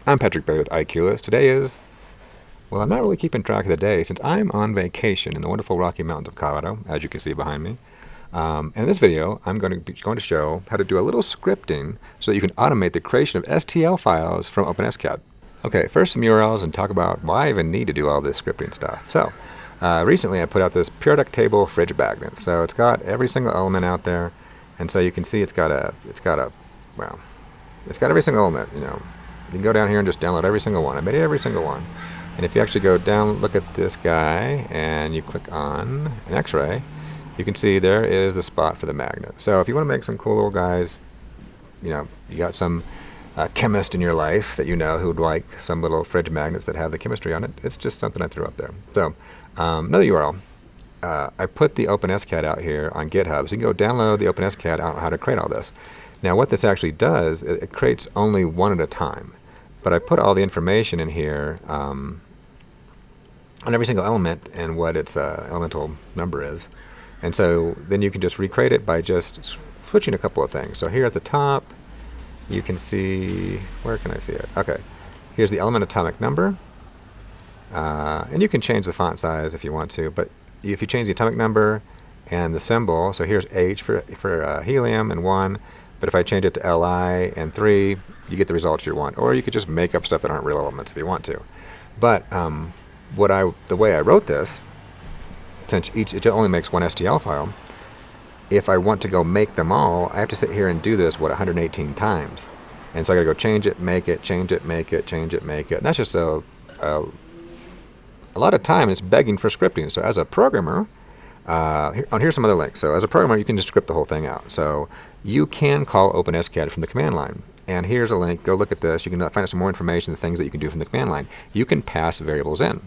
I'm Patrick Bailey with iQlus. Today is, well, I'm not really keeping track of the day since I'm on vacation in the wonderful Rocky Mountains of Colorado, as you can see behind me. And in this video, I'm going to show how to do a little scripting so that you can automate the creation of STL files from OpenScad. Okay, first some URLs and talk about why I even need to do all this scripting stuff. So, recently I put out this periodic table fridge magnet. So it's got every single element out there, and so you can see it's got every single element, you know. You can go down here and just download every single one. I made every single one. And if you actually go down, look at this guy, and you click on an X-ray, you can see there is the spot for the magnet. So if you want to make some cool little guys, you know, you got some chemist in your life that you know who would like some little fridge magnets that have the chemistry on it, it's just something I threw up there. So another URL. I put the OpenScad out here on Github, so you can go download the OpenScad on how to create all this. Now what this actually does, it creates only one at a time. But I put all the information in here on every single element and what its elemental number is. And so then you can just recreate it by just switching a couple of things. So here at the top, you can see, where can I see it? Okay, here's the element atomic number. And you can change the font size if you want to, but if you change the atomic number and the symbol, so here's H for helium and 1, but if I change it to Li and 3, you get the results you want. Or you could just make up stuff that aren't real elements if you want to. But the way I wrote this, since it only makes one STL file, if I want to go make them all, I have to sit here and do this, 118 times. And so I got to go change it, make it, change it, make it, change it, make it. And that's just a lot of time. It's begging for scripting. So as a programmer, here's some other links. So as a programmer, you can just script the whole thing out. So you can call OpenScad from the command line. And here's a link. Go look at this. You can find out some more information, the things that you can do from the command line. You can pass variables in.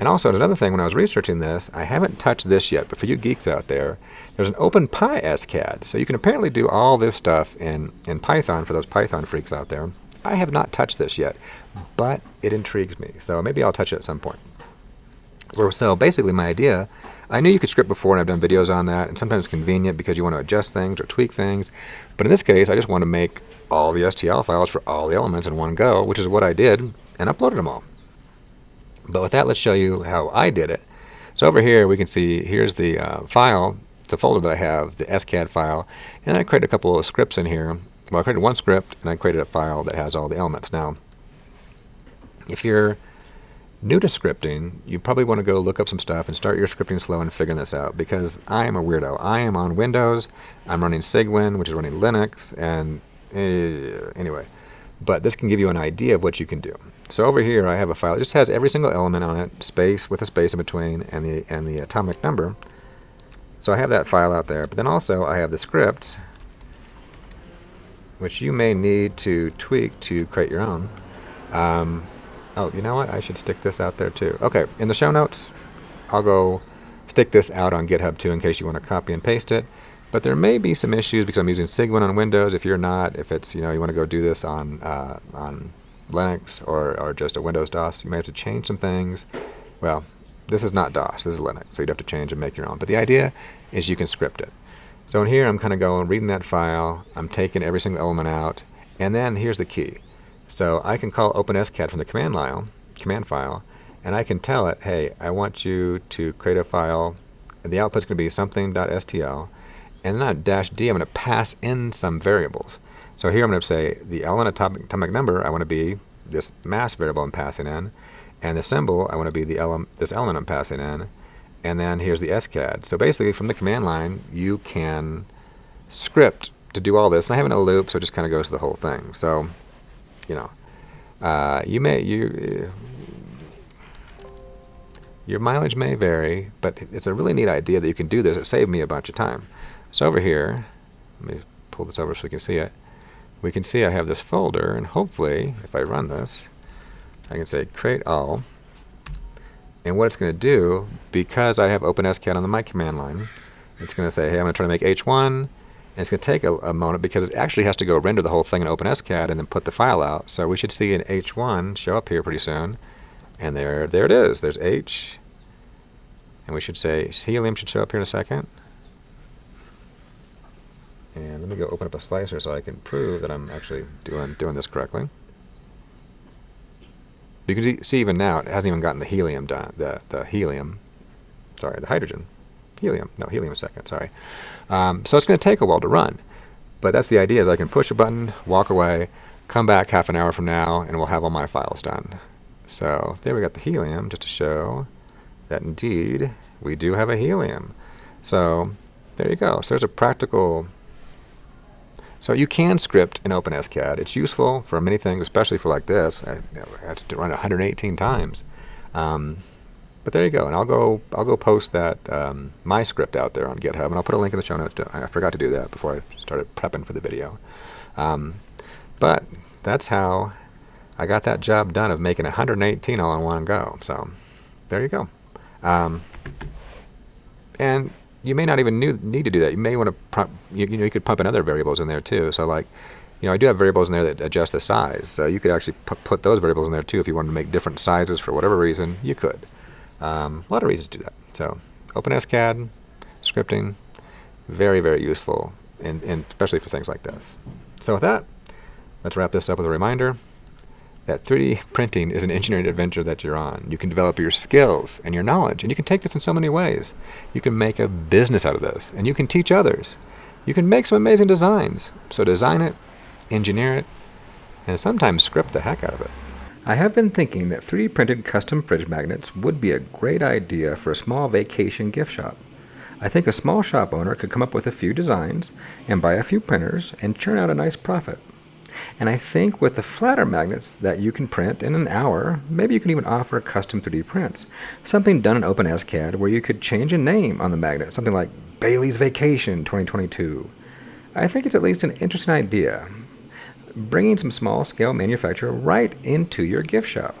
And also, another thing, when I was researching this, I haven't touched this yet, but for you geeks out there, there's an openpyscad. So you can apparently do all this stuff in Python for those Python freaks out there. I have not touched this yet, but it intrigues me. So maybe I'll touch it at some point. So basically my idea, I knew you could script before, and I've done videos on that, and sometimes it's convenient because you want to adjust things or tweak things. But in this case, I just want to make all the STL files for all the elements in one go, which is what I did, and uploaded them all. But with that, let's show you how I did it. So over here, we can see, here's the file. It's a folder that I have, the SCAD file, and I created a couple of scripts in here. Well, I created one script, and I created a file that has all the elements. Now, if you're new to scripting, you probably want to go look up some stuff and start your scripting slow and figuring this out, because I am a weirdo. I am on Windows, I'm running Cygwin, which is running Linux, and anyway, but this can give you an idea of what you can do. So over here I have a file. It just has every single element on it, space with a space in between, and the atomic number. So I have that file out there, but then also I have the script, which you may need to tweak to create your own. Oh, you know what? I should stick this out there too. Okay, in the show notes, I'll go stick this out on GitHub too in case you want to copy and paste it. But there may be some issues because I'm using Cygwin on Windows. If you're not, if it's, you know, you want to go do this on Linux or just a Windows DOS, you may have to change some things. Well, this is not DOS, this is Linux, so you'd have to change and make your own. But the idea is you can script it. So in here, I'm kind of going, reading that file, I'm taking every single element out, and then here's the key. So I can call OpenScad from the command file, and I can tell it, hey, I want you to create a file, and the output's going to be something.stl, and then on -d, I'm going to pass in some variables. So here I'm going to say the element atomic number, I want to be this mass variable I'm passing in, and the symbol, I want to be this element I'm passing in, and then here's the SCAD. So basically, from the command line, you can script to do all this. And I have it in a loop, so it just kind of goes to the whole thing. So, you know, your mileage may vary, but it's a really neat idea that you can do this. It saved me a bunch of time. So over here, let me pull this over so we can see it. We can see I have this folder, and hopefully, if I run this, I can say create all. And what it's going to do, because I have OpenScad on my command line, it's going to say, hey, I'm going to try to make H1, and it's going to take a moment because it actually has to go render the whole thing in OpenScad and then put the file out. So we should see an H1 show up here pretty soon. And there it is. There's H. And we should say helium should show up here in a second. And let me go open up a slicer so I can prove that I'm actually doing this correctly. You can see even now it hasn't even gotten the helium done. The hydrogen. Helium is second, sorry. So it's going to take a while to run. But that's the idea, is I can push a button, walk away, come back half an hour from now, and we'll have all my files done. So there we got the helium, just to show that indeed we do have a helium. So there you go. So there's a practical... So you can script in OpenScad. It's useful for many things, especially for like this. I had to run it 118 times. But there you go, and I'll go post that my script out there on GitHub, and I'll put a link in the show notes. I forgot to do that before I started prepping for the video. But that's how I got that job done of making 118 all in one go. So there you go. And you may not even need to do that. You may want to you could pump in other variables in there too. So like, I do have variables in there that adjust the size. So you could actually put those variables in there too if you wanted to make different sizes for whatever reason. You could. A lot of reasons to do that. So OpenScad scripting, very, very useful, and especially for things like this. So with that, let's wrap this up with a reminder that 3D printing is an engineering adventure that you're on. You can develop your skills and your knowledge, and you can take this in so many ways. You can make a business out of this, and you can teach others. You can make some amazing designs. So design it, engineer it, and sometimes script the heck out of it. I have been thinking that 3D printed custom fridge magnets would be a great idea for a small vacation gift shop. I think a small shop owner could come up with a few designs and buy a few printers and churn out a nice profit. And I think with the flatter magnets that you can print in an hour, maybe you can even offer custom 3D prints. Something done in OpenScad where you could change a name on the magnet, something like Bailey's Vacation 2022. I think it's at least an interesting idea, bringing some small-scale manufacture right into your gift shop.